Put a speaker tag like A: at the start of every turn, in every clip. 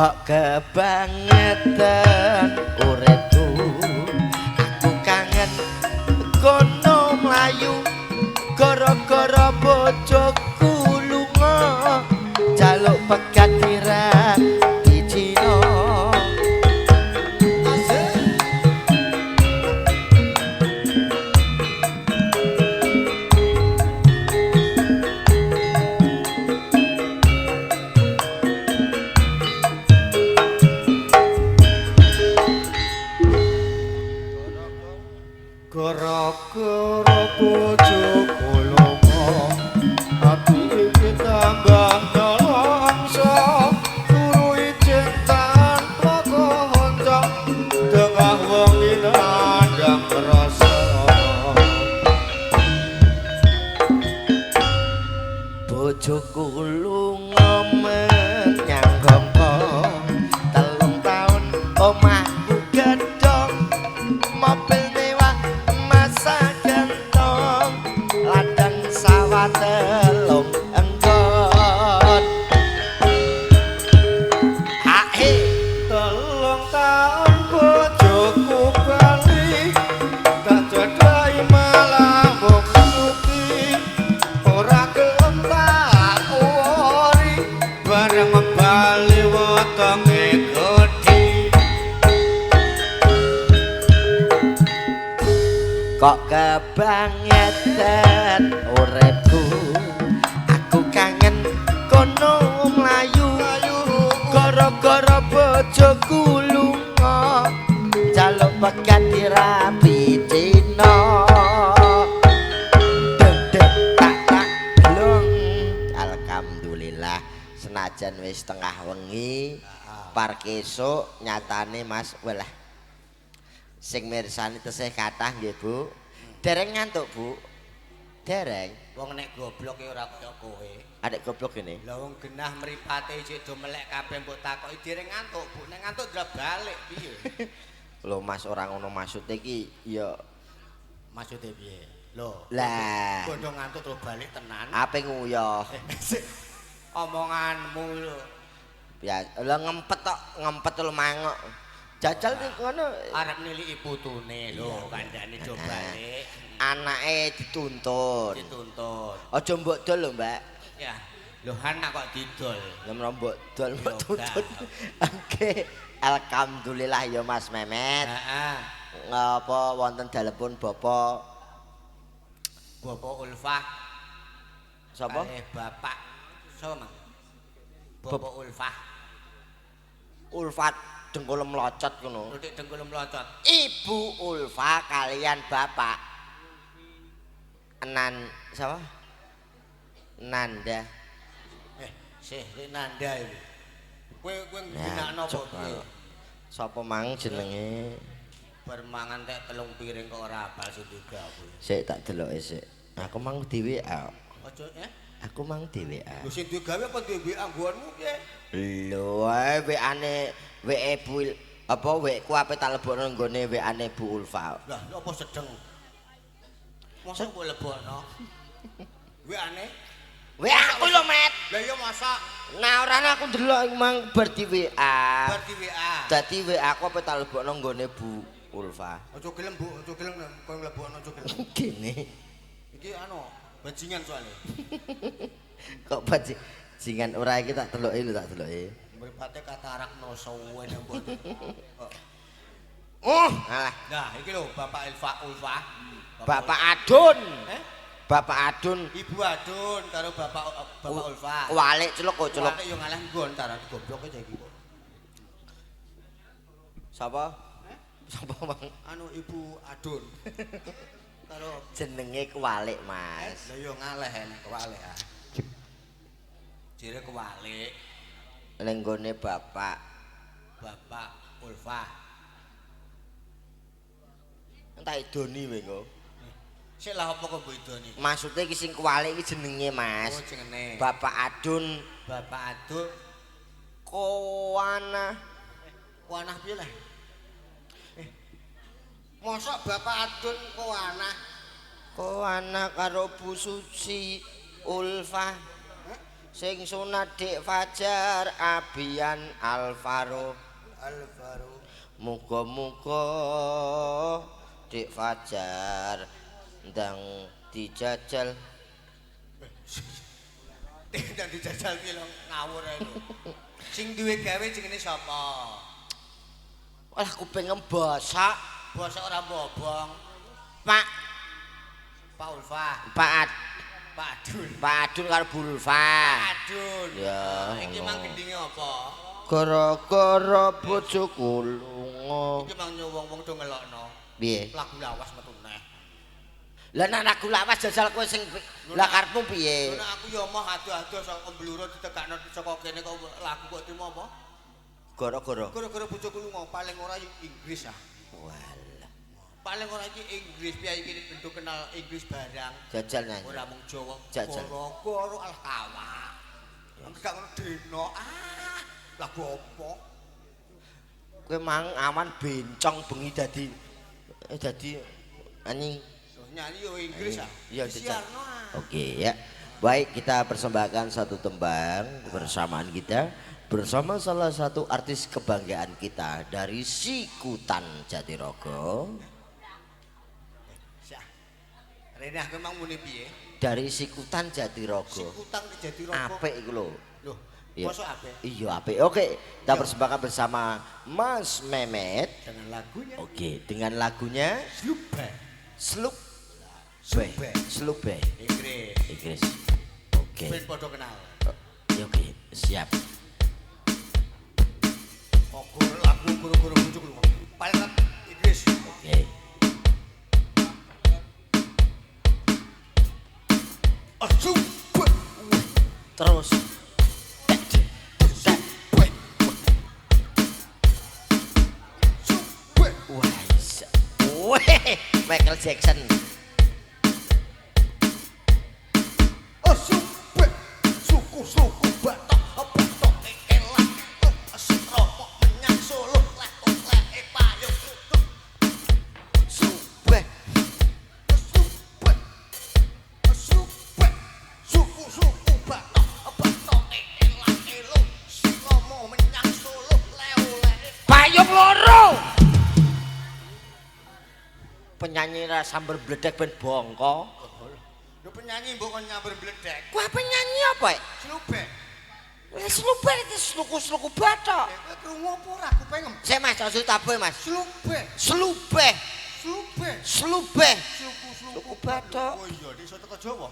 A: Kok kebangetan uripku aku kangen kono mlayu gara-gara bojoku lunga jaluk pegat dirang di Cina
B: gara-gara bojoku lunga ati iki tambah nelongso turu ijin tanpa kanca tengah wengi nandang rasa
A: bojoku lunga menyang Hongkong 3 taun omahku gedhong mobil mewah masa gentong ladang sawah telung enggon ae
B: 3 taun bojoku bali tak jadahi malah mbok suki ora gelem tak ori bareng bali wetenge gedhi
A: kok kebangetan uripku aku kangen kono mlayu gara-gara bojoku lunga jaluk pegat dirapi Cina deg tak blong alhamdulillah senajan wis tengah wengi par kesuk nyatane Mas welah sing mirsani tesih kathah nggih Bu. Dereng ngantuk Bu. Dereng.
C: Wong nek goblok ora kaya kowe.
A: Adek goblok ini.
C: Lah wong genah mripate isih do melek kabeh mbok takoki dereng ngantuk, Bu. Nek ngantuk ndra balik piye?
A: Lho Mas ora ngono maksude iki ya
C: Maksude piye? Lho.
A: lah
C: Bondo ngantuk terus balik tenan.
A: ape nguyah.
C: Omonganmu lho.
A: Ya lha ngempet tok, ngempet lho mangok. Jajal ning ngono
C: Arep niliki putune lho, kandhane do balik.
A: anake dituntun.
C: Dituntut.
A: Aja mbok dol lho, Mbak.
C: Ya. Lho anak kok didol.
A: Ya mbok dol mbok
C: Ya,
A: tuntun. Oke. Alhamdulillah ya Mas Memet.
C: Heeh.
A: Ngapa wonten dalepun Bapak
C: Bapak Ulfah.
A: sapa?
C: Bapak sapa, Mang? Bapak Ulfah.
A: Ulfat dengkul melocot ngono.
C: Lutik dengkul melocot.
A: Ibu Ulfa kalian Bapak Nan sapa? Nanda.
C: Sih Nanda iki. Kowe ngginakno apa piye?
A: Sapa mang jenenge?
C: Bermangan tek telung piring kok ora apal sing digawe.
A: Sik tak deloke sik. Aku mang di WA.
C: Aja
A: Aku mang di WA.
C: Lho sing digawe apa duwe WA nggonmu piye?
A: Lho ae WA-ne WE Bu apa WE-ku ape tak lebokno nggone WA-ne Bu Ulfa.
C: Lah apa sedeng? Masa kok lebokno? WA-ne?
A: WA aku lho, Met.
C: Lah iya masa
A: Nah, ora aku ndelok mang bar di WA.
C: bar di WA.
A: Dadi WA aku apa tak lebokno nggone Bu Ulfa.
C: Aja gelem Bu, aja gelem kowe mlebokno aja gelem.
A: Gini.
C: Iki anu, bajingan soalnya.
A: Kok bajingan ora iki tak deloki lho tak deloki.
C: Mripate katarak no suwen mbok.
A: Alah,
C: Nah, iki lho Bapak Ulfa.
A: Bapak Adun. Bapak Adun.
C: Ibu Adun karo Bapak Ulfa.
A: Walik celuk kok celuk.
C: Walik yo ngalah nggon taran goblok aja iki.
A: Sapa? Sapa Mang?
C: Anu Ibu Adun. Karo
A: Jenenge Kwalik, Mas.
C: lah yo ngalah enek kewalik ah. Jere kewalik
A: Ning gone Bapak
C: Ulfa.
A: entak idoni kowe engko.
C: Sik lah apa kok bedone?
A: Maksude iki sing Kwalik iki jenenge, Mas.
C: Oh jenenge.
A: Bapak Adun
C: Bapak Adun
A: Kowana.
C: Wanah piye lah? Mosok Bapak Adun Kowana
A: Kowana karo Bu Suci Ulfa. Sing sunat Dik Fajar Abian Alvaro. Muga-muga Dik Fajar ndang dijajal.
C: Ndang dijajal ki lho ngawur ae lho. Sing duwe gawe jenenge sapa?
A: Walah kuping ngebosak.
C: Bosok ora bobong.
A: Pak
C: Ulfa.
A: Pak
C: Adun.
A: Pak Adun karo Bu Ulfa.
C: Adun.
A: Ya.
C: Iki mang gendinge apa?
A: Gara-gara bojoku lunga.
C: Iki mang wong-wong do ngelokno.
A: Piye?
C: Lagu lawas metu neh.
A: Lah nek lagu lawas jajal kowe sing lah karepmu piye?
C: Nek aku ya moh ado-ado saka Bluro ditekakno saka kene kok lagu kok trimo apa?
A: Gara-gara
C: Bojoku lunga paling ora Inggris ah.
A: walah
C: Paling ora iki Inggris piye iki bentuk kenal Inggris barang.
A: jajal nyanyi.
C: Ora mung Jawa.
A: Jajal.
C: Gara-gara alkawa. Enggak ngono deno. Lagu apa?
A: Kowe mang awan bencong bengi dadi anjing.
C: Nyanyi yo Inggris ah.
A: Iya, jajal.
C: Siarno ah.
A: Oke ya. Baik, kita persembahkan satu tembang kebersamaan kita bersama salah satu artis kebanggaan kita dari Sikutan Jatirogo.
C: Rene aku mang muni piye?
A: Dari Sikutan Jatirogo.
C: Sikutang Jatirogo.
A: Apik iku lho.
C: Loh,
A: Iya.
C: mosok apik?
A: Iya apik. Oke, kita persembahkan bersama Mas Mehmet.
C: Dengan lagunya
A: Oke, dengan lagunya
C: Slub.
A: Sluk Be.
C: Inggris.
A: Inggris. Oke.
C: Ben padha kenal.
A: Oke, siap.
C: Kok lagu guru-guru bujuk lu. Paling Inggris.
A: Oke.
C: Asu.
A: Terus. Wah, Michael Jackson.
C: Suku batok elah. Asropo menyang Solo lek payung.
A: Subeh.
C: Suku batok elah elo. Silomo menyang Solo lek
A: Payung loro. Penyanyi sambar bledek ben bongko.
C: Lho penyanyi mbok kon nyamber bledek.
A: Kuwi penyanyi apa?
C: Slubek.
A: Slubek itu sluku-sluku batok.
C: Kowe krungu apa ora aku pengen.
A: Saya Mas, ojo taboh Mas.
C: Slubek.
A: Slubeh.
C: Slubek.
A: Slubeh.
C: Suku
A: Suku batok.
C: Oh iya, desa teko Jawa.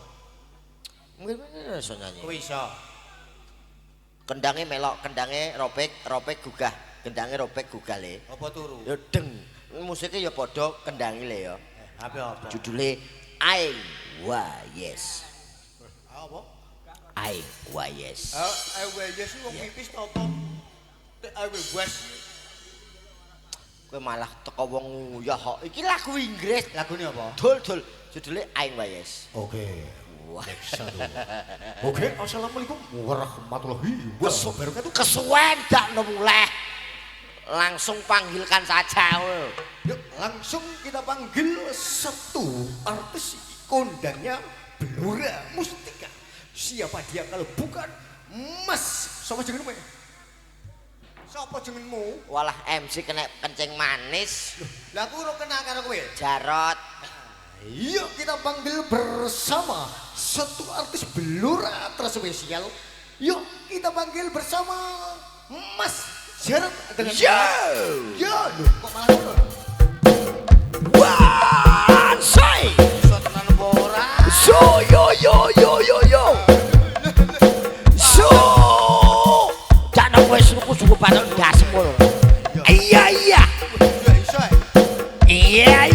A: Mungkin iso nyanyi.
C: Kowe iso.
A: Kendangnya melok, kendangnya ropek gugah. Kendangnya ropek gugah le.
C: Apa turu?
A: Ya deng. Musiknya ya podo kendangnya le ya.
C: Apa?
A: Judulnya Aing Wa Yes.
C: Apa?
A: Aing Wa Yes.
C: Yes wong pipis to apa? Wes.
A: Kowe malah teko wong ya kok. Iki lagu Inggris.
C: Lagune apa?
A: Dul. Judulnya Aing Wa Yes.
B: Oke.
A: Wah.
B: Oke, assalamualaikum warahmatullahi wabarakatuh.
A: Kesuwen dak mulai. Langsung panggilkan saja.
B: Yuk, langsung kita panggil satu artis kondangnya Blora Mustika. Siapa dia kalau bukan Mas? Siapa jenengmu? Siapa jenengmu?
A: Walah MC kena kencing manis.
C: Lah aku ora kenal karo kowe.
A: Jarot.
B: Yuk kita panggil bersama satu artis Blora terspesial. Yuk kita panggil bersama Mas Jarot dengan Yo, kok malah ngono?
A: One say.
C: Iso tenan apa ora?
A: So yo. So. Jangan kowe suku patok dasem lho. Iya.
C: Ya iso.
A: Iya.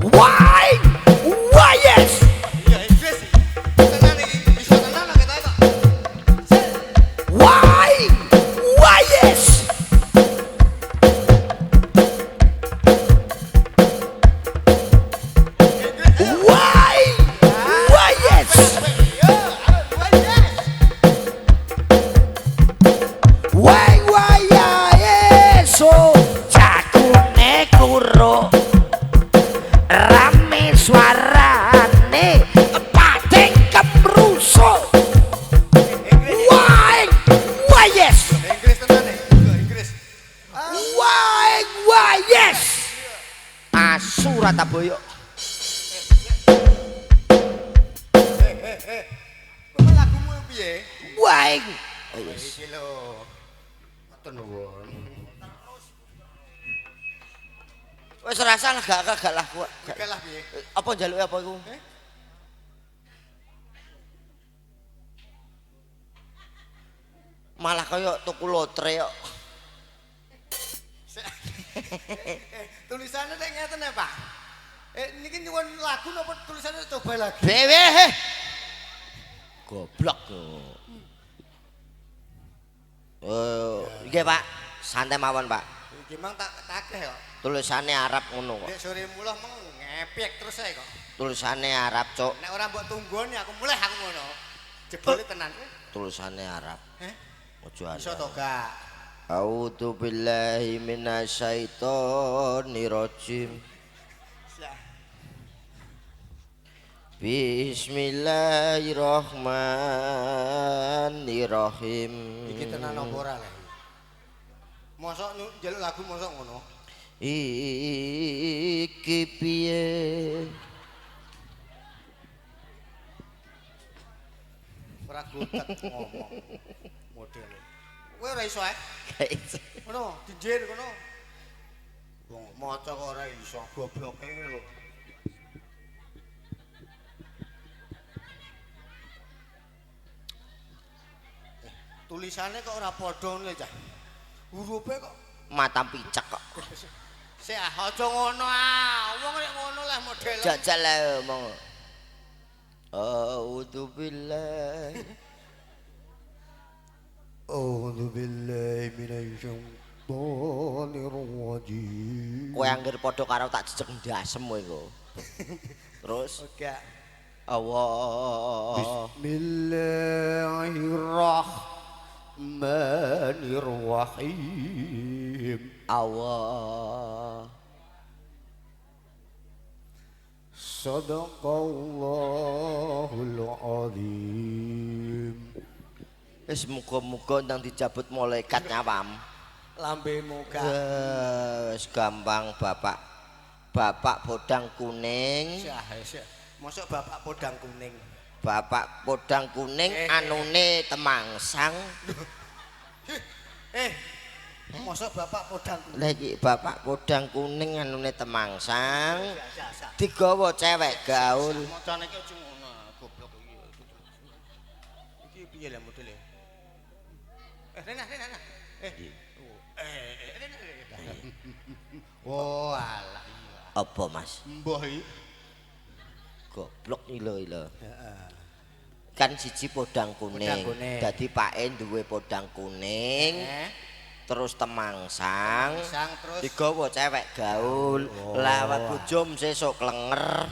A: Why yes.
C: Ya Inggris. Tenan iki iso tenan lho ketok kok.
A: Why yes. boyok.
C: Kuwi lagumu piye?
A: Waing. Oh, yes.
C: Iki lho. Matur nuwun.
A: Wis rasa lah gak lah kuwi.
C: Oke lah piye?
A: Apa njaluke apa iku? Malah kaya tuku lotre kok.
C: Tulisannya nek ngeten ya, Pak. Niki nyuwun lagu napa tulisannya coba lagi?
A: Dewe. Goblok. Oh, nggih Pak. Santai mawon, Pak.
C: Iki mang tak takeh kok.
A: Tulisannya Arab ngono kok.
C: Nek sore mulah meng ngepek terus ae kok.
A: Tulisannya Arab, Cuk.
C: Nek ora mbok tunggoni aku mulai aku ngono. Jebule tenan.
A: Tulisannya Arab. Ojo
C: Iso
A: anda.
C: to gak?
A: A'udzu billahi minasyaitonir rajim. Bismillahirrahmanirrahim.
C: Iki tenan apa ora lek? Mosok njaluk lagu mosok ngono.
A: Iki piye?
C: Ora gotek ngomong. Modele. Kowe ora iso ae. Ngono, dinjir ngono. Wong maca kok ora iso, gobloke lho. Tulisannya kok ora padha ngene, Cah. Hurufe kok
A: Mata picek kok.
C: sik aja ngono ah. Wong nek ngono lah modele.
A: Jajal ae omong. A'udzu billahi.
B: A'udzu billahi minasyaitonir rajim.
A: Kowe anggere padha karo tak jejeg ndasem kowe iku. Terus
C: Oke.
A: Allah.
B: Bismillahirrahmanirrahim.
A: Allah.
B: Sadaqallahul azim.
A: Wis muga-muga ndang dijabut malaikat nyawam.
C: Lambemu gak.
A: Wis gampang Bapak. Bapak podang kuning.
C: Syah. Mosok bapak podang kuning.
A: Bapak podang kuning anune temangsang.
C: Mosok bapak podang kuning.
A: Lah iki bapak podang kuning anune temangsang. Digawa cewek gaul.
C: Macane iki aja ngono, goblok iki. Iki piye lah modele? Rena. Oh, alah iya.
A: Apa Mas?
C: Mbah iki.
A: Goblok ilo. Kan siji podang kuning.
C: Podang kuning.
A: Dadi pake duwe podang kuning. Terus temangsang.
C: Sang terus
A: Digawa cewek gaul. Lah bojo sesuk klenger.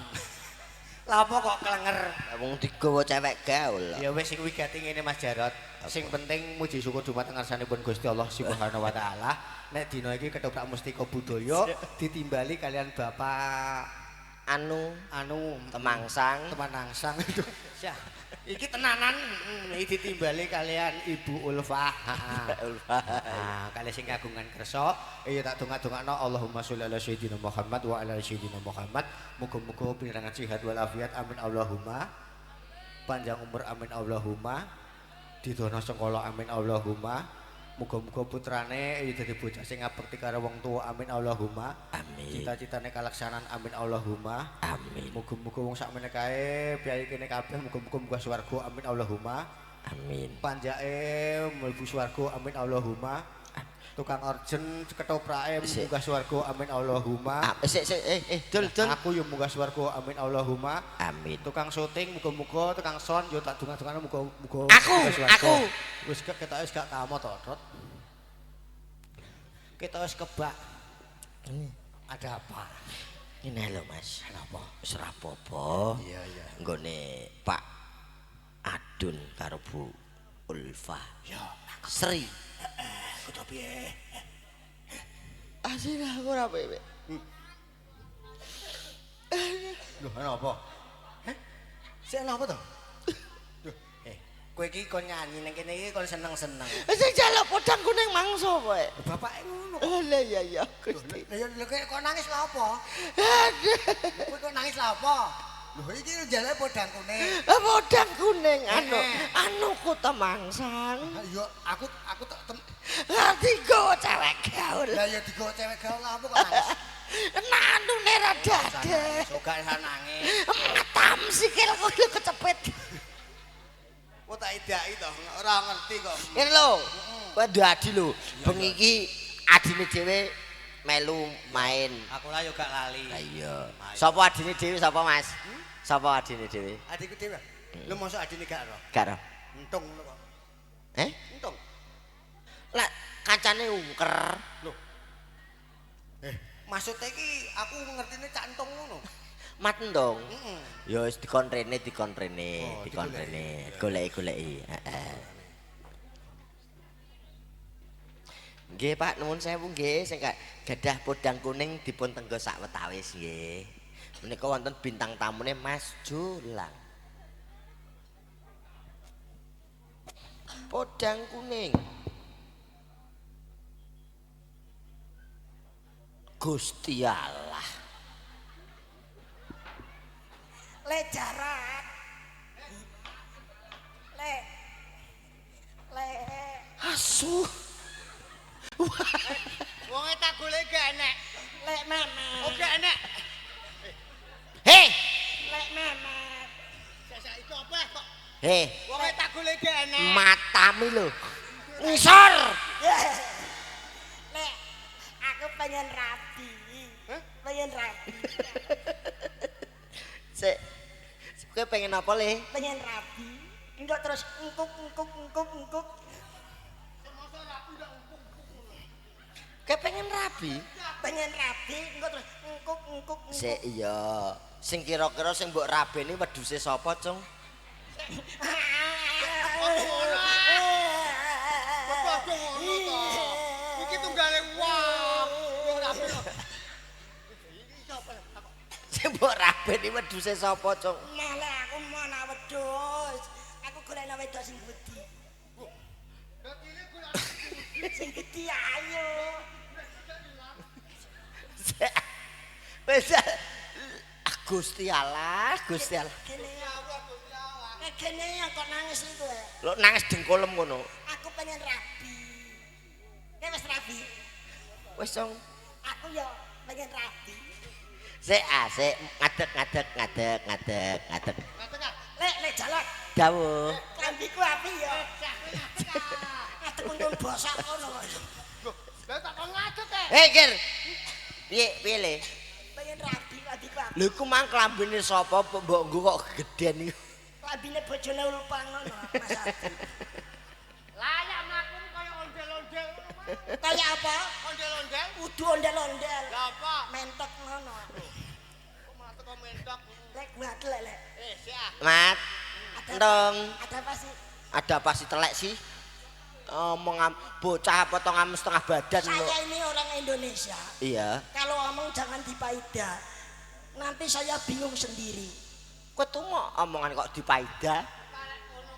C: Lah apa kok klenger?
A: Wong digawa cewek gaul.
C: Ya wis kuwi gati ngene Mas Jarot. Sing penting muji syukur dumateng ngarsanipun Gusti Allah Subhanahu wa taala. Nek dina iki ketoprak mustika budaya ditimbali kalian Bapak
A: Anu
C: temangsang
A: temangsang.
C: itu. Iki tenanan iki ditimbali kalian Ibu Ulfah. Kali sing kagungan kersa, ya tak donga-dongakno Allahumma sholli ala sayyidina Muhammad wa ala sayyidina Muhammad. Muga-muga pinirangan sehat wal afiat amin Allahumma. Panjang umur amin Allahumma. Didono sengkala amin Allahumma. Muga-muga putrane dadi bocah sing ngabekti karo wong tuwa amin Allahumma.
A: Amin.
C: Cita-citane kalaksanan amin Allahumma.
A: Amin.
C: Muga-muga wong sakmene kae piyai kene kabeh muga-muga munggah swarga amin Allahumma.
A: Amin.
C: Panjake mlebu swarga amin Allahumma. Tukang orjen ketoprake munggah swarga amin Allahumma.
A: Dul.
C: Aku yo munggah swarga amin Allahumma.
A: Amin.
C: Tukang syuting muga-muga tukang son yo tak donga-dongane muga-muga
A: Aku.
C: wis ketoke wis gak kamot to, Kita wis kebak. Ada apa?
A: Ini lho Mas. Kenapa? Wis ora apa-apa.
C: Iya.
A: Nggone Pak Adun karo Bu Ulfa.
C: Ya,
A: Sri.
C: kudu piye?
A: Asih aku ora pepe.
C: Lho, ana apa? Sik ana apa to? Kowe iki kon nyanyi ning kene iki kon seneng-seneng.
A: Sing jaluk podang kuning mangsa kowe.
C: Bapake ngono.
A: Lah ya Gusti.
C: Lah ya kok nangis lha apa?
A: Aduh.
C: Kowe kok nangis lha apa? Lho iki jale podang kuning.
A: Podang kuning anu ku temangsang.
C: Ya aku tak
A: Ngerti go cewek gaul.
C: Lah ya digo cewek gaul lha apa kok nangis?
A: Nanune ra dade.
C: Gak iso nangis.
A: Matam sikilku lho kecepet.
C: Kok tak idaki to, ora ngerti kok.
A: Ngene lho. Kowe dadi lho. Bengi iki adine dhewe melu main.
C: Aku lah yo gak lali.
A: Lah iya. Sapa adine dhewe sapa Mas? Sapa adine dhewe?
C: Adikku dhewe. Lho mosok adine gak ro?
A: Gak ro.
C: Entung lho kok. Entung.
A: Lah kancane ungker.
C: Lho. Maksudnya iki aku ngertine cak entung ngono.
A: Mat ndong.
C: Heeh.
A: Ya wis dikontrene,
C: Oh,
A: goleki. Heeh. Nggih Pak, nuwun sewu nggih sing gadah podang kuning dipun tenggo sawetawis nggih. Menika wonten bintang tamune Mas Jolang. Podang kuning. Gusti Allah.
D: Le jarak. Le.
A: Asu.
C: Wonge tak golek gak enek.
D: Le mama.
C: Oh gak enek.
A: Hei,
D: Le mama.
C: Saiki apa kok
A: hei,
C: wonge tak golek gak enek.
A: matamu lho. Ngisor.
D: Le, aku pengen rapi. Pengen rapi.
A: Sik. Kowe pengen apa le?
D: Pengen rapi. Enggak terus engkuk.
A: Kowe pengen rabi?
D: Pengen rapi, enggak terus engkuk.
A: Sik iya. Sing kira-kira sing mbok rabeni wedhuse sapa, Cung?
C: Iki tunggale wong. Yo rapi.
A: Sing mbok rabeni wedhuse sapa, Cung?
D: Malah aku mana wedhus. Aku golekno wedhus sing gedhi. Sing gedhi ayo.
A: Wis Gusti Allah.
D: Kene kok nangis iku.
A: Lho nangis dengkulem ngono.
D: Aku pengen rabi. Kowe wis rabi?
A: Wis, Cung.
D: Aku ya pengen rabi.
A: Sik ngadeg.
D: Lek jalan.
A: Dawuh.
D: Klambiku api ya. Ngadeg untung bosok ngono.
C: Lah tak kon ngadeg e.
A: Hei, Kir. Piye le?
D: Pengen rabi adikku api.
A: Lho iku mang klambine sapa mbok nggo kok gedhen iki.
D: Klambine bojone ulpan ngono, Mas Adi.
C: Layak mlaku kaya ondel-ondel.
D: Kaya apa?
C: Ondel-ondel.
D: Udu ondel-ondel.
C: Lah apa?
D: Mentok ngono.
C: Kok malah teko mentok.
D: Lek gatel lek.
C: Siap.
A: Mat. Ndong.
D: Ada apa sih?
A: Ada apa sih telek sih? Omong bocah potongan setengah badan lho.
D: Saya ini orang Indonesia.
A: Iya.
D: Kalau ngomong jangan dipaidah. Nanti saya bingung sendiri.
A: Kowe tuh mau omongan kok dipaida?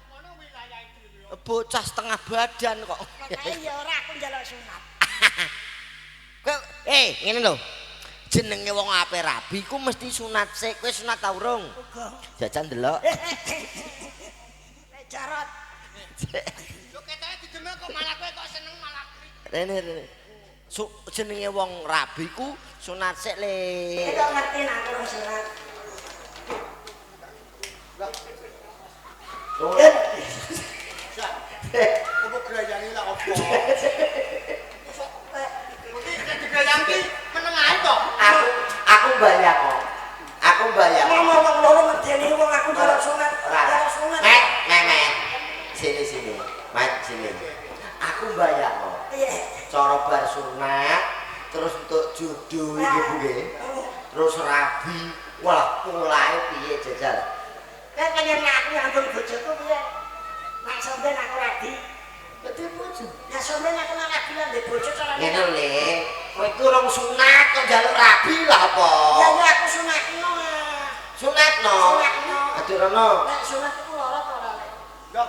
C: Kono wilayah iki.
A: Bocah setengah badan kok.
D: Makanya ya ora aku njaluk sunat.
A: Kowe ngene lho. Jenenge wong ape rabi ku mesti sunat sik. Kowe sunat ta urung?
D: Uga.
A: Jajan delok.
D: Nek jarot.
C: Lho ketoke didemek kok malah kowe kok seneng malah.
A: Rene. Jenenge wong rabi ku sunat sik le.
D: Kita ngerti nak urung sunat.
C: Opo grayane lah opo? Mesti digrayang ki meneng ae to.
A: Aku bayang kok.
D: Ngomong wong loro medeni wong aku njaluk sunat. Njaluk sunat.
A: Mek. Sini. Mat sini. Aku bayang kok.
D: Iya.
A: Cara bar sunat terus untuk jodoh iki Bu nggih. Terus rabi. Wah, pulae piye jajal?
D: Kan pengen aku ngambung bojoku piye? Nek sampean aku rabi.
A: Dadi bojo.
D: Ya sampean aku nek rabi lan ndek bojo carane.
A: Ngene Le, kowe iku urung sunat kok njaluk rabi lah apa?
D: Ya aku sunatno.
A: Sunatno.
D: Sunatno.
A: Adurono.
D: Nek sunat iku lara to ora, Lek?
C: Lho,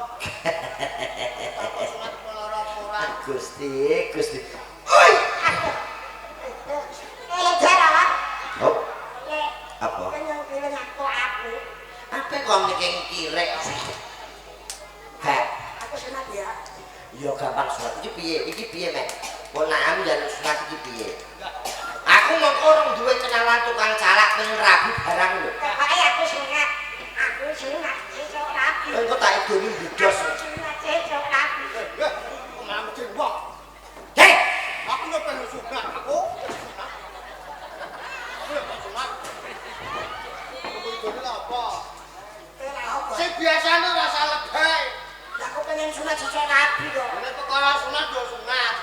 C: Sunat meloro ora.
A: Gusti.
D: Oi. Jarak.
A: Oh, apa?
D: Yang bilang aku.
A: Apa kok mikir kirek? Heh.
D: Aku sunat ya.
A: Yo gampang sunat iki piye mek? Ponakam jan sunat iki piye? Aku mau orang duwe kenalan tukang calak pengen rabi barang lho.
D: Pokoknya aku sunat. Sesok rapi.
A: Engko tak idoni bidos.
D: Sunat sesok rapi.
C: Kok malah mesti wong.
A: Hei,
C: Aku nek pengen sunat aku. Aku nek sunat. Aku apa? Sing biasane rasa lebay.
D: Aku pengen sunat sesok rapi kok.
C: Nek perkara sunat yo sunat.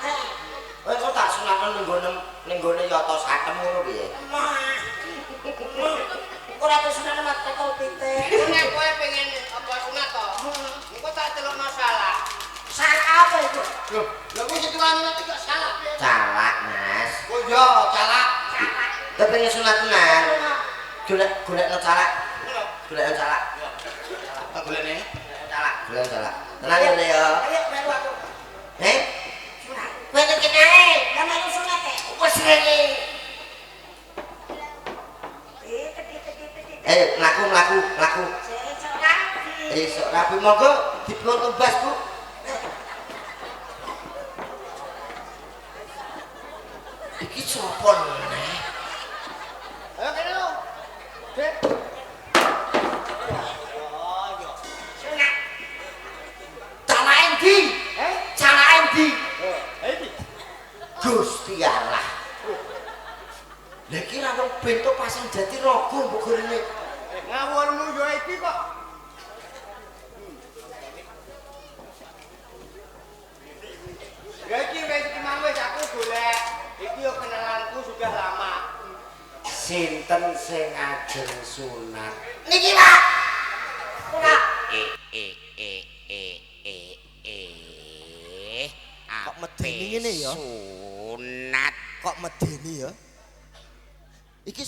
A: engko tak sunatan ning gone yata satem ngono piye?
D: Ora tau sunat mat kok pitik.
C: Nek kowe pengen apa sunat to? Engko tak celuk masalah.
D: Salah apa itu?
C: Loh, lha kok situane nanti gak salah.
A: Calak, Mas.
C: Oh iya, calak.
A: Tapi pengen sunat tenan. Golek calak. Golek calak.
C: Tak golekne.
A: Golek calak. Tenang ya, ya.
D: Ayo melu aku. Sunat.
A: Kowe nek kenae,
D: Lah melu sunat e.
A: wis rene. Mlaku.
D: Sesok rapi.
A: Esuk rapi monggo dipun tumbas, Bu. Iki sapa neh?
C: Ayo kene lho. Dek.
D: Sunat.
A: Calak endi? Calak endi?
C: Iki.
A: Gusti Allah. Lah iki ra wong bentuk pasang jati raga mbok gorene.
C: Ngawurmu yo iki kok. Ya iki wis iki mang wis aku golek. Iki yo kenalanku sudah lama.
A: Sinten sing ajeng sunat?
D: Niki, Pak. Sunat.
A: Kok medeni ngene ya?
E: Sunat
A: Kok medeni ya? Iki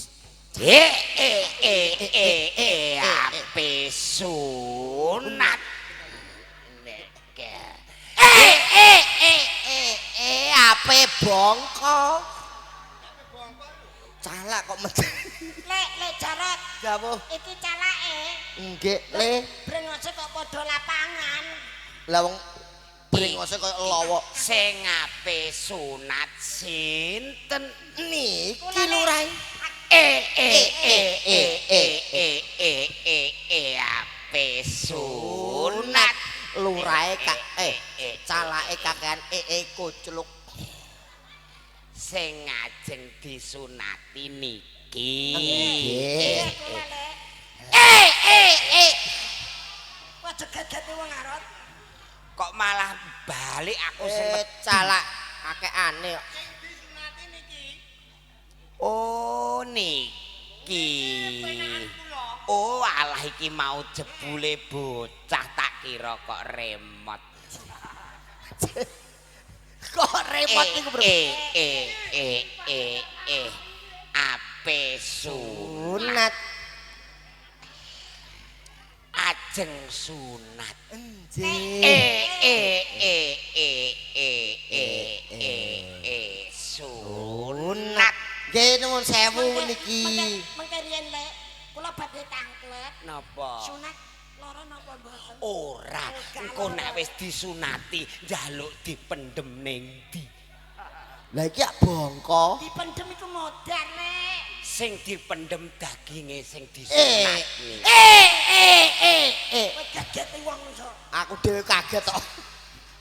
E: ape sunat ape bongko
A: calak kok medeni.
D: Lek jarak.
A: Dawo.
D: Iki calake.
A: Nggih, Le.
D: Brengose kok padha lapangan.
A: Lah wong brengose koyo lawa.
E: sing ape sunat sinten
A: Niki lurae.
E: ape sunat
A: Lurae kak calake kakean kucluk.
E: sing ajeng disunati niki
A: Nggih.
D: Kok jeget-gete wong arot.
E: kok malah balik aku sing
A: Calak kakeane kok.
E: oh niki oh alah iki mau jebule bocah tak kira kok remote
A: Kok repot iku, Bro.
E: ape sunat
A: Sunat.
E: ajeng sunat sunat
A: Nggih nuwun sewu niki.
D: Mengke riyen lek kula badhe tanglet.
E: napa
D: Sunat lara napa mboten?
E: ora engko nek wis disunati njaluk dipendhem ning ndi
A: Lah iki ak bongko.
D: Dipendhem iku modal lek.
E: sing dipendhem daginge sing disunat
D: Kowe gagete wong iso.
A: Aku dhewe kaget kok.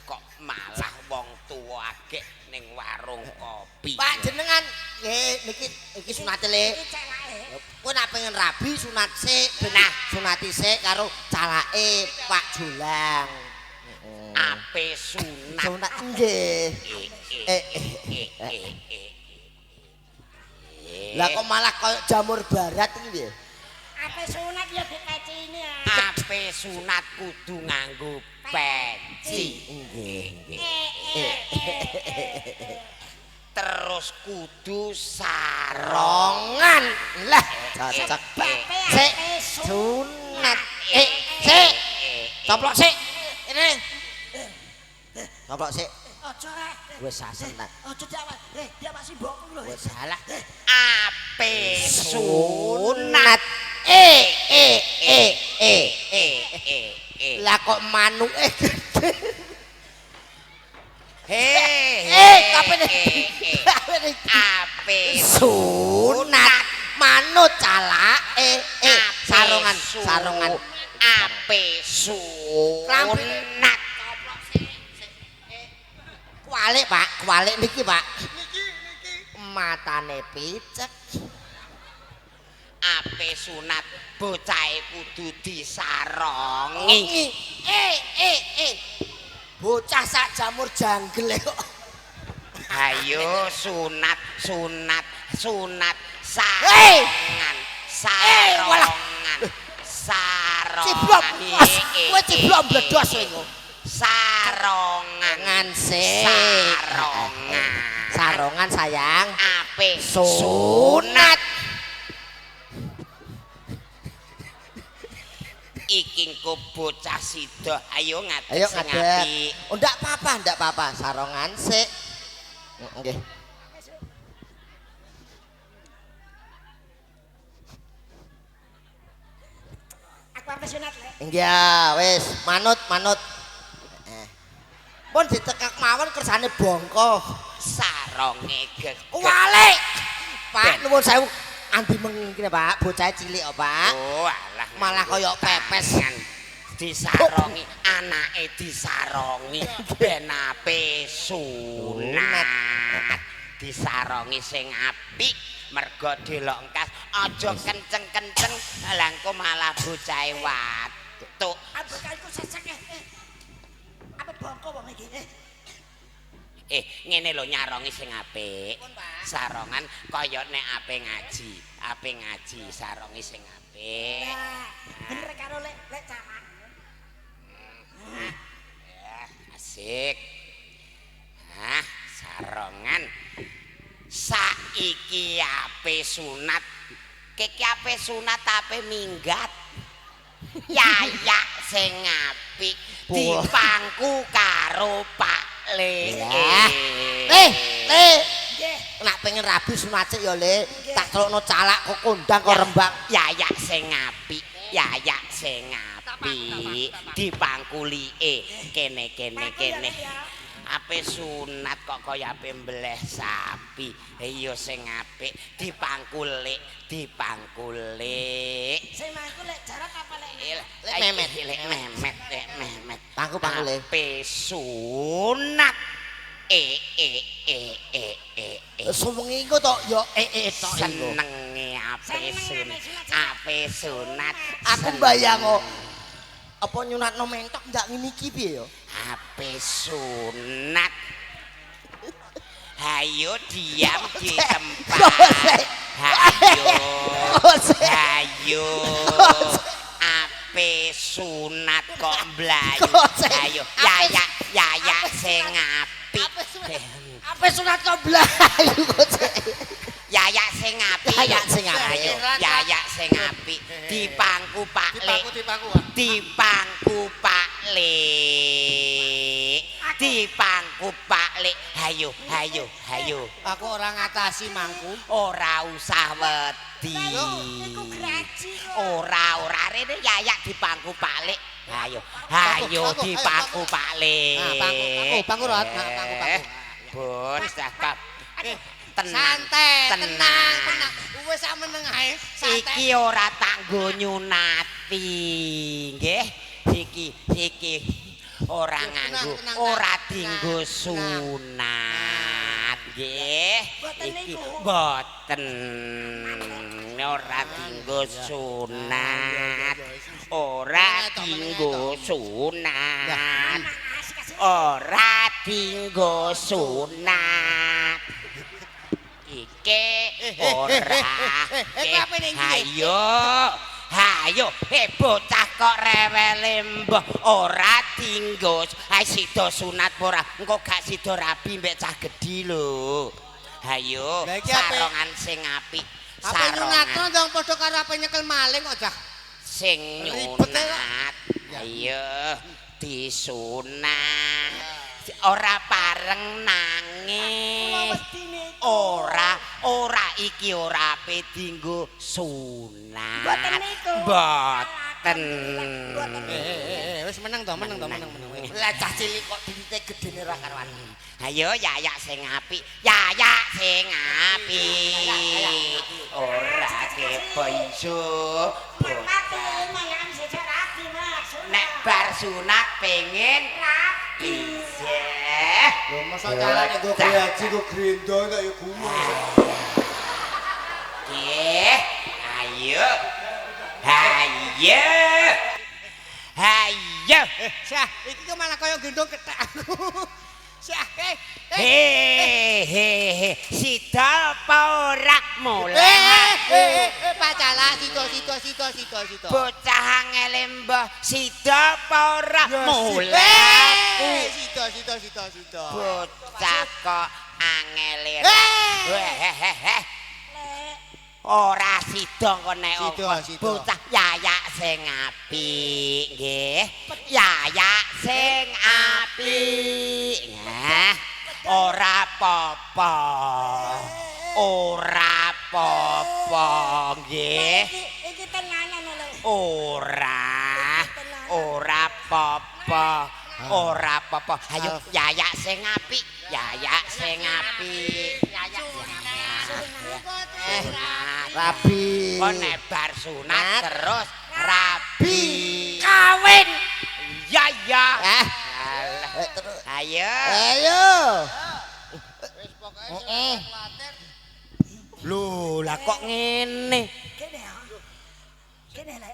E: kok malah wong tuwa agek ning warung kopi
A: Pak jenengan nggih iki sunate Le.
D: Iki calake.
A: Kowe nek pengen rabi sunat sik, benah sunati sik karo calake Pak Jolang.
E: ape sunat
A: Sunat nggih. Lah kok malah koyo jamur barat iki piye?
D: Ape sunat ya dipecini ya.
E: ape sunat kudu nganggo peci
A: Nggih.
E: terus kudu sarongan
A: Lah cocok.
D: Bape
A: Sik
D: ape
A: sunat. Sik. Coplok sik. Ini. Ngoplok sik.
D: Aja rek.
A: Wis sasenat.
D: Aja diawak. Dia masih mbokku lho.
A: Wis salah.
E: Ape sunat.
A: Lah kok manuke gede. Kapan
E: Ape
A: sunat manut calake sarongan
E: ape sunat.
A: kualik niki Pak matane picek
E: Ape sunat bocahe kudu disarongi.
A: bocah sak jamur janggel kok
E: Ayo sunat sarongan
A: ciblok kowe ciblok bledos kowe
E: sarongan
A: sarongan sayang
E: ape
A: sunat
E: iki engko bocah sida ayo ngadeg
A: ayo
E: sing
A: ngadeg
E: apik.
A: oh ndak apa-apa sarongan sik nggih
D: Aku arep sunat lek.
A: iya wis manut pun ditekak mawon kersane bongko
E: Saronge
A: kualik Pak nuwun sewu andi mengkene Pak bocah cilik kok Pak
E: Oh alah
A: malah kaya pepes
E: disarongi anake disarongi ben ape sunat disarongi sing apik mergo delok engkas aja kenceng-kenceng lah engko malah bocahe watuk
D: Abekku sesek. Apa bongko wong iki?
E: ngene lho nyarongi sing apik sarongan kaya nek ape ngaji sarongi sing apik
D: Bener karo lek caman.
E: asik sarongan saiki ape sunat kiki ape sunat ape minggat yayak sing apik dipangku karo Pak Le
A: nak pengen rabi sunat ya Le tak celokno calak kok kondang kok rembang
E: yayak sing apik dipangkulike kene ape sunat kok kaya ape mbleh sapi iya sing apik dipangkulik
D: Sing mangku lek jarak apa lek?
E: Memet
A: pangku le
E: ape sunat
A: suwengi engko tok ya tok
E: senenge ape sunat
A: aku mbayang kok apa nyunatno mentok ndak ngene iki piye ya
E: ape sunat hayo diam di tempat hayo ape sunat kok mlayu ayo yayak sing apik
A: ape sunat kok mlayu
E: yayak sing apik
A: Yayak sing apik.
E: yayak sing apik dipangku Pak Le dipangku Pak Le hayo
A: aku ora ngatasi mangku
E: ora usah wedi
D: Iku graji kok.
E: ora rene yayak dipangku Pak Le hayo dipangku Pak Le
A: pangku rot pangku
E: bun cakap tenang
A: wis sak meneng ae
E: iki ora tak nggo nyunati nggih iki ora nganggo ora dinggo sunat nggih iki boten ora dinggo sunat iki ora hayo bocah kok rewele mbah ora dinggo sida sunat ora engko gak sida rabi mbek cah gedhi lho hayo sarongan sing apik
A: nyunatno ndang padha karo ape nyekel maling kok Cah
E: sing nyunat ayo disunat ora pareng nangis. Ora iki ora ape dinggo sunat.
D: Mboten niku.
E: Mboten.
C: Wis meneng to, meneng.
E: Lah cah cilik kok ditite gedene ra karuan. Ayo yayak sing apik, yayak sing apik. Ora kepo iso. Nek bar sunat pengen bisa.
C: Lho masa calane nggo gaji nggo grendo kok ya gumun.
E: Ayo. Hayo. Hayo.
C: Syah, iki kok malah kaya gendong kethek aku. Syah,
E: Sida apa ora mulai?
C: Pacalah sito.
E: Bocah angele mbah sida apa ora mulai?
C: Sito.
E: Bocah kok angele. Ora sida kok nek bocah yayak sing apik nggih. Yayak sing apik. Nah, ora apa-apa. Ora apa-apa nggih.
D: Iki tenanan lho.
E: Ora apa-apa. Ora apa-apa. Ayo yayak sing apik. Yayak sing apik.
C: Rabi.
E: Kok nek bar sunat terus rabi kawin. Iya. Ayo.
C: Wis pokoke
E: Lho, lah kok ngene?
D: Kene ya. Kene lek.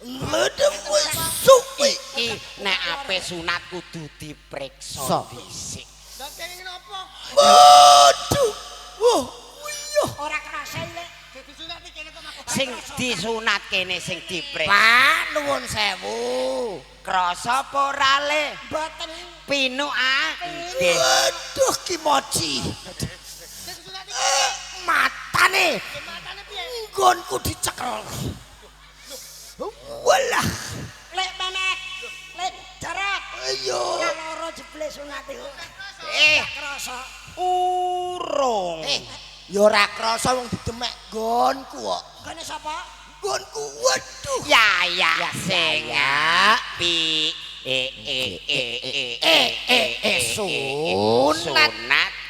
E: Medem wis suwi. Iki nek ape sunat kudu dipriksa dhisik.
C: Lah kene kenapa?
E: Waduh. Wah, iya.
D: Ora kerasa lek.
C: Disunat iki kene kok makok.
E: Sing disunat kene sing dipriksa.
C: Pak, nuwun sewu.
E: Krasa apa ora le?
D: Mboten.
E: Pinu ah.
C: Waduh ki moci. Matane. Matane piye? Nggonku dicekel. Walah.
D: Lek menek. Lek jarak.
C: Ayo.
D: Loro jeble sunat iku. Kerasa.
E: Urung.
C: Ya ora krasa wong didemek nggonku kok.
D: Kene sapa?
C: Nggonku. Waduh.
E: Ya sing apik. Sunat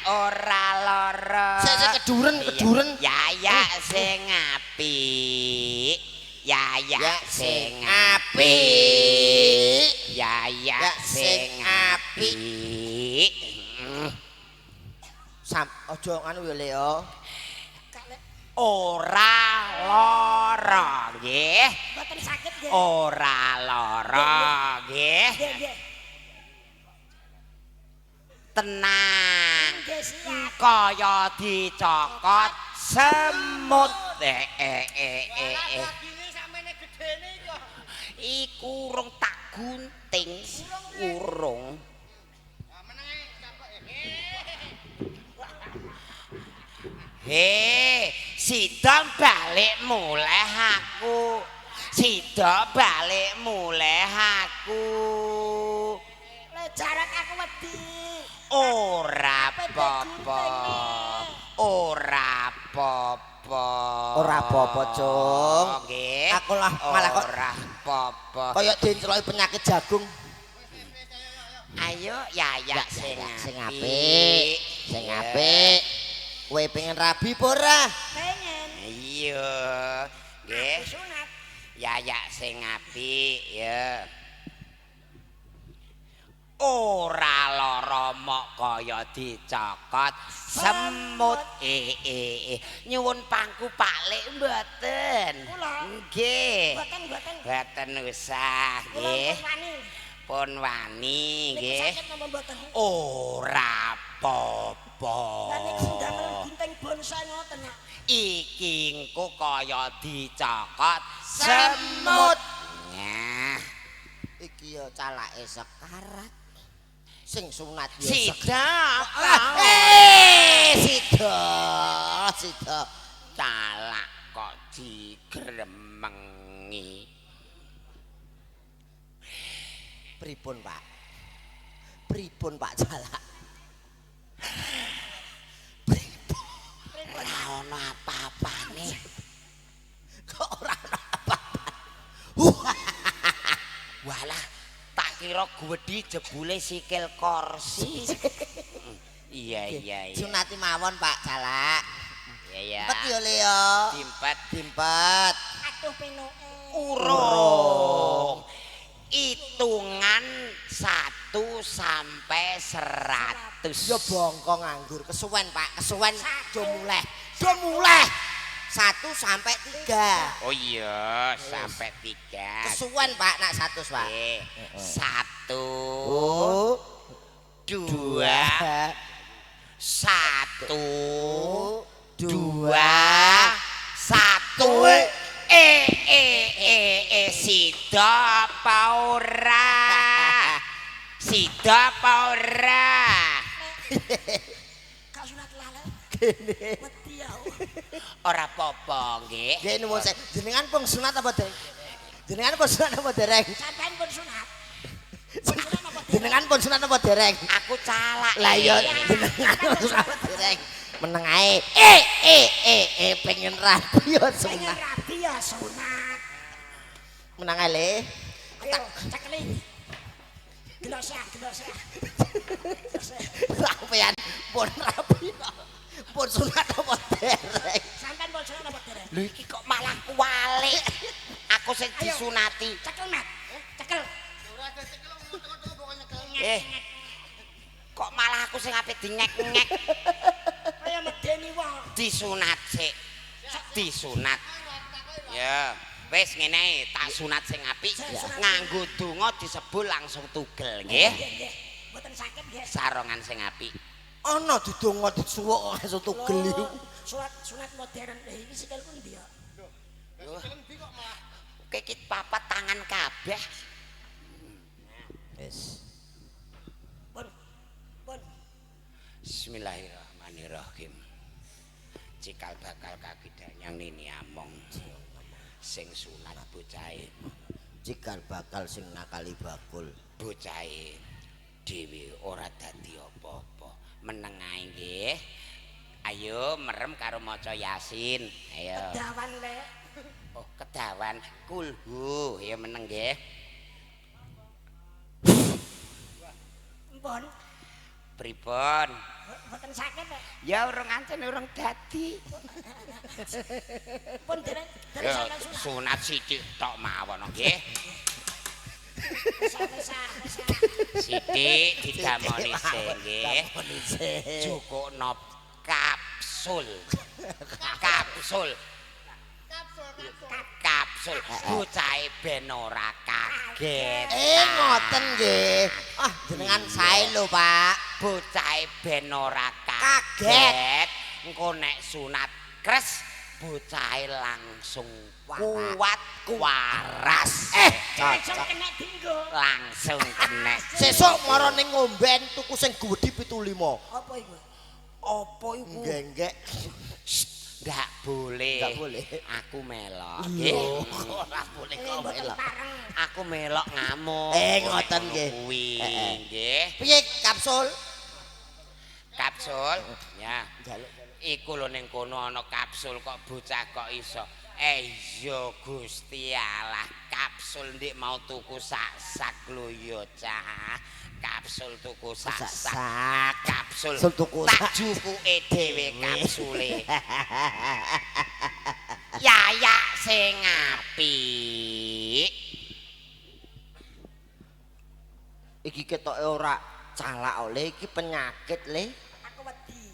E: ora lara.
C: Sik keduren.
E: Ya sing apik. Ya sing apik. Ya sing apik.
C: Sam aja anu ya Le ya.
E: Ora lara nggih.
D: Mboten sakit nggih.
E: Ora lara nggih.
D: Nggih.
E: Tenang.
D: Nggih siap.
E: Kaya dicokot semut. Iku urung tak gunting. Urung. Sida balik muleh aku. Sida balik muleh aku.
D: Lek jarak aku wedi.
E: Ora apa-apa. Ora apa-apa.
C: Ora apa-apa, Cung.
E: Nggih.
C: Aku lah malah kok
E: ora apa-apa.
C: kaya dienceloki penyakit jagung.
E: Ayo yayak sing
C: apik. Sing apik. Kowe pengen rabi apa ora?
D: Pengen.
E: Iya. Nggih.
D: Sunat.
E: Yayak sing apik ya. Ora lara mok kaya dicokot semut. Nyuwun pangku Pak Lek mboten.
D: Kula?
E: Nggih.
D: Mboten.
E: Mboten usah nggih. Pun wani nggih.
D: Sakit napa mboten?
E: Ora apa-apa.
D: Lah nek sindamel gunting bonsai ngoten ya.
E: Iki engko kaya dicokot semut. Nah,
C: Iki ya calake sekarat. Sing sunat ya
E: sida.
C: Sida.
E: Calak kok digremengi.
C: Pripun, Pak? Pripun Pak Jalak?
E: Ora ono apa-apane.
C: Kok ora ana apa-apa?
E: Walah, tak kira gwedhi jebule sikil kursi. Iya.
C: Sunati mawon Pak Jalak.
E: Iya.
C: Empet yo Leo. Dimpet.
D: Aduh penuke.
E: Urung. Hitungan 1 sampai 100.
C: Ya bongko nganggur kesuwen Pak, kesuwen do muleh. 1 sampai 3.
E: Oh iya, sampai 3.
C: Kesuwen Pak nak 100 Pak.
E: 1 2 1 2 1 sida apa ora? Sida apa ora?
D: Kak sunat lale.
C: Kene.
D: Wedi ya.
E: Ora apa-apa nggih.
C: Nggih nuwun sewu. Jenengan pun sunat apa dereng? Jenengan pun sunat apa dereng?
D: Sampeyan pun sunat.
C: Jenengan pun sunat apa dereng?
E: Aku calak.
C: Lah iya jenengan pun sunat apa dereng? Meneng ae. Pengen rapi yo
D: Pengen
C: sunat.
D: rapi ya sunat.
C: Menang ae le.
D: Ayo cekeli. Gelosah.
C: Sampeyan pun rapi. Pun sunat apa dereng?
D: Sampeyan pun sunat apa dereng?
E: Lho iki kok malah kuwalik. Aku sing
D: Ayo.
E: disunati.
D: Cekel Mat. Cekel.
E: Kok malah aku sing ape dingek-ngek.
D: Kaya medeni wong.
E: Disunat sik. Disunat. Ya, wis ngene ae, tak sunat sing apik. Nganggo donga disebul langsung tugel nggih.
D: Nggih. Mboten sakit nggih.
E: Sarongan sing apik.
C: Ana didonga disuwuk langsung tugel iku.
D: Sunat modern. Lah iki sikilku ndi ya?
E: Kekit papat tangan kabeh.
C: Wis.
D: Pun.
E: Bismillahirrahmanirrahim. Cikal bakal kaki danyang nini among. Sing sunat bocahe.
C: Cikal bakal sing nakali bakul.
E: Bocahe dhewe ora dadi apa-apa. Meneng ae nggih. Ayo merem karo maca Yasin. Ayo.
D: Dawan le.
E: Oh, kedawan kulhu. Ya meneng nggih.
D: Pun.
E: Pripun?
D: Mboten sakit ya.
E: Ya urung ancen urung dadi.
D: Pun dereng
E: Ya
D: sampeyan sunat.
E: sunat sithik tok mawon nggih. Sithik didamoni sing nggih. Jukukno kapsul. Kapsul. Bocahe ben ora kaget.
C: Ngoten nggih. Ah jenengan sae lho Pak.
E: Bocahe ben ora kaget. Engko nek sunat kres bocahe langsung kuat waras.
D: Langsung kena dinggo.
E: Langsung kena.
C: Sesuk marane ngomben tuku sing gedhi 75.
D: Apa iku?
C: Apa iku? Nggek.
E: Nggak boleh.
C: Nggak boleh.
E: Aku melok.
C: Lho, ora boleh kok
D: Mboten
C: melok.
D: pareng.
E: Aku melok ngamuk.
C: Ngoten nggih.
E: Kuwi nggih.
C: Piye kapsul?
E: Kapsul. Ya.
C: Jaluk.
E: Iku lho ning kono ana kapsul kok bocah kok iso. Iya Gusti Allah, kapsul ndik mau tuku sak lho ya cah. Kapsul tuku sak kapsul
C: tuku
E: tak jukuke dhewe kapsule. Ya sing apik.
C: Iki ketoke ora calak oleh iki penyakit le.
D: Aku wedi.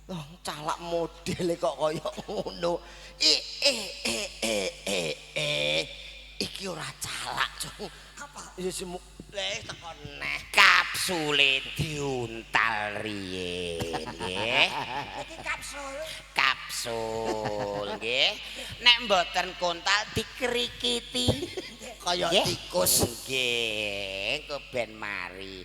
C: Oh, calak modele kok kaya ngono. Iki ora calak, Cung.
D: Apa?
C: Ya semuk le tekan neh.
E: Kapsule diuntal riyen nggih.
D: Iki kapsul.
E: Kapsul nggih. Nek mboten kontal dikrikiti
C: Kaya
E: nggih.
C: tikus.
E: Nggih, engko ben mari.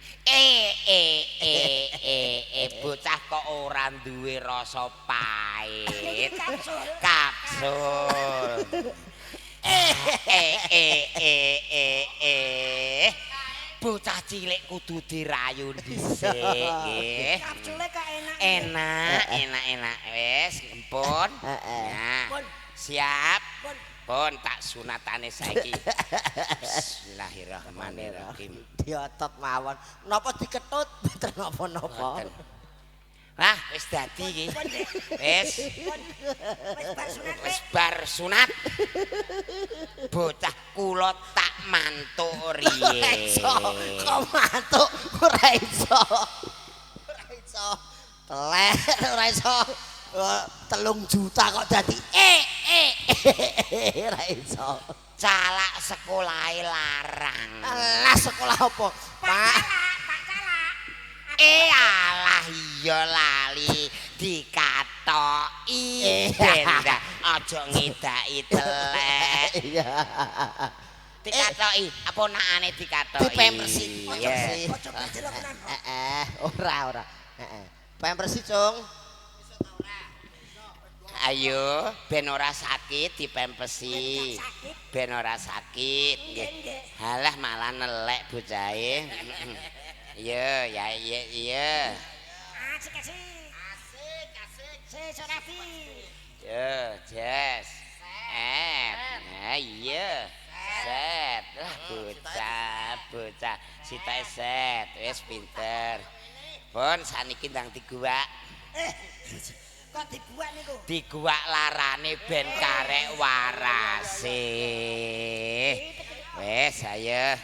E: Bocah kok ora duwe rasa pahit.
D: Kapsul.
E: bocah cilik kudu dirayu dhisik nggih.
D: Kapsule kok enak.
E: Enak. Wis, pun. Ya.
D: Pun.
E: Siap.
D: Pun.
E: Pun tak sunatane saiki. Bismillahirrahmanirrahim.
A: Diotot mawon. Napa diketut? Mboten napa-napa.
E: Wah, wis dadi iki. Wis. Wis bar sunat. Bocah kula tak mantuk riye.
A: Kok mantuk ora iso. Ora iso. Telek ora iso. 3 juta kok dadi ora iso.
E: Calak sekolahe larang.
A: Alah sekolah apa? Pak.
E: Alah iya lali dikatoki ben aja ngidaki telek.
A: Iya.
E: Dikatoki apa nakane dikatoki?
A: Dipempersi.
E: Iya.
A: Ora. Pempersi, Cung.
E: Ayo ben ora sakit dipempesi. Ben ora sakit nggih. Halah malah nelek bocahe. Iya, ya iya.
D: Asik. Sorafi.
E: Yo, Jes. Iya. Set. Lah bocah. Sitae set. Wis pinter. Pun saniki ndang diguwak.
D: Kok dibuat niku?
E: Diguwak larane ben karek warase. Wis ayo.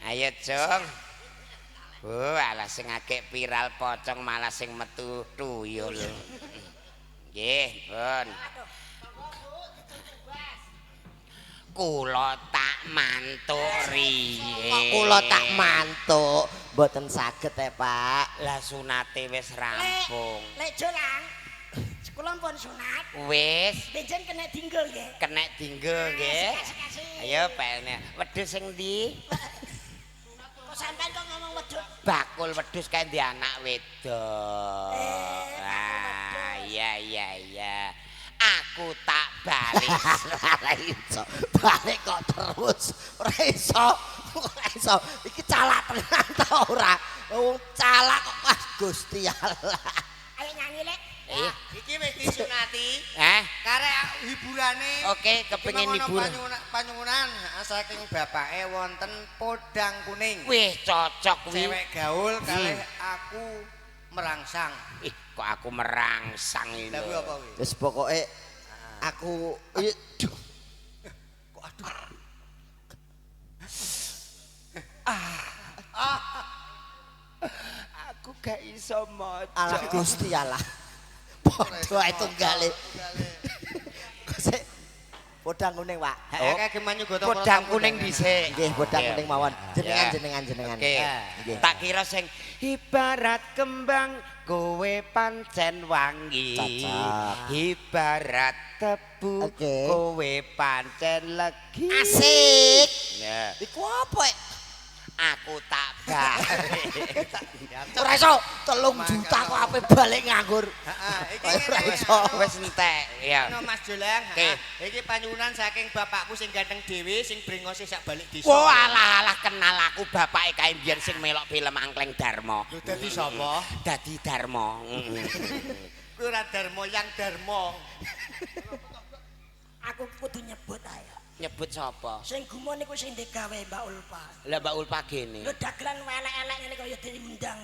E: Ayo, Cung. Alah sing agek viral pocong malah sing metu tuyul. Nggih, Pun. Kula tak mantuk riye.
A: Kula tak mantuk, mboten saged Pak.
E: Lah sunate wis rampung.
D: Lek jolang. Kula pun sunat.
E: Wis
D: Benjen kena dinggo nggih.
E: kenek dinggo nggih. Ayo pelne. Wedhus sing ndi?
D: Kok sampean kok ngomong wedhus?
E: Bakul wedhus kae ndi anak wedok. Ah, iya. Aku tak balik.
A: Ora iso. Balik kok terus. Ora iso. Iki calak tenan ta ora? Wong calak kok Mas Gusti Allah.
D: Ayo nyanyi lek.
C: Iki wis disunati. Karek hiburane.
E: Oke, kepengin hiburan.
C: Panyuwunan saking bapake wonten podang kuning.
E: Wih, cocok kuwi.
C: Cewek gaul kalih aku merangsang.
E: Ih, kok aku merangsang ini.
C: Lah kuwi apa kuwi?
A: Wis pokoke aku kok aduh.
E: Aku gak iso maca.
A: Alah Gusti Allah. Padha ae tunggale. Kok podang kuning, Pak.
C: Kayak gemanyu goto
E: Podang kuning dhisik.
A: Nggih, podang kuning mawon.
E: Ya.
A: Jenengan.
E: Oke.
A: Nggih.
E: Tak kira sing ibarat kembang kowe pancen wangi.
A: Cocok.
E: Ibarat tebu
A: Oke.
E: kowe pancen legi.
A: Asik.
E: Ya.
A: Iku apa?
E: Aku tak balik.
A: Ora iso 3 juta kok ape balik nganggur.
C: Iki
A: Ora iso.
E: Wis entek. Ya.
C: Ono Mas Jolang.
E: Oke.
C: Iki panyuwunan saking bapakku sing ganteng dhewe sing brengose sak balik desa.
E: Wah, alah kenal aku bapake kae mbiyen sing melok film Angkleng Darmo.
C: Lho dadi sapa?
E: Dadi Darmo.
C: Kuwi ora Darmo yang Darmo.
D: Aku kudu nyebut ae.
E: Nyebut sapa?
D: Sing gumun niku sing digawe Mbak Ulfa.
E: Lah Mbak Ulfa gene.
D: Lho dagelan elek-elek ngene kaya diundang.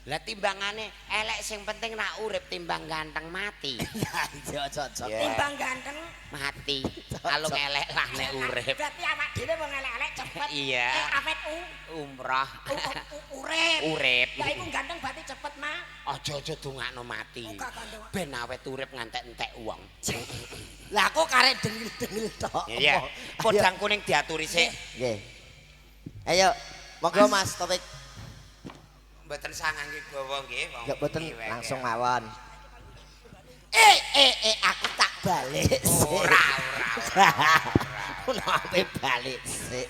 E: Lah timbangane elek sing penting nak urip timbang ganteng mati.
A: Iya cocok.
E: Ya.
D: Timbang ganteng
E: Mati. Alung elek lah nek urip.
D: berarti awak dhewe wong elek-elek cepet.
E: Iya.
D: Awet
E: Umrah.
D: urip.
E: Urip.
D: Lah iku ganteng berarti cepet mah.
E: Aja dongakno mati.
D: Kok ganteng.
E: Ben awet urip ngantek entek uang.
A: Lah aku karek dengil-dengil tok.
E: Iya. Podang kuning diaturi sik.
A: Nggih. Ayo, monggo Mas topik.
E: Mboten sangang nggih bawa nggih wong.
A: Enggak boten
E: iki, wek.
A: langsung mawon. Aku tak balik sik.
E: Ora.
A: Ono ape balik sik.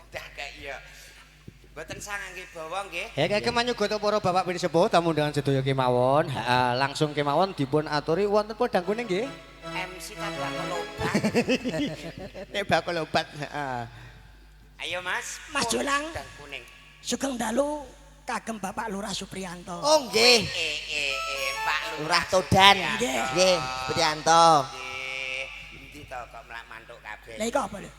E: Dah gak iya. Mboten sangang nggih bawa nggih.
C: Ya kayak gemanyu goto para bapak bin sepuh tamu undangan sedaya kemawon. Langsung kemawon dipun aturi wonten podang kuning nggih.
E: MC tak bakal obat.
C: Nek bakal obat.
E: Ayo Mas.
F: Mas Jolang.
E: Dan kuning.
F: Sugeng dalu kagem Bapak Lurah Supriyanto.
B: Oh nggih.
E: Pak
B: Lurah Todan.
F: Nggih.
B: Nggih, Priyanto.
E: Ndi to kok mlak mantuk kabeh.
F: Lah iku apa lho?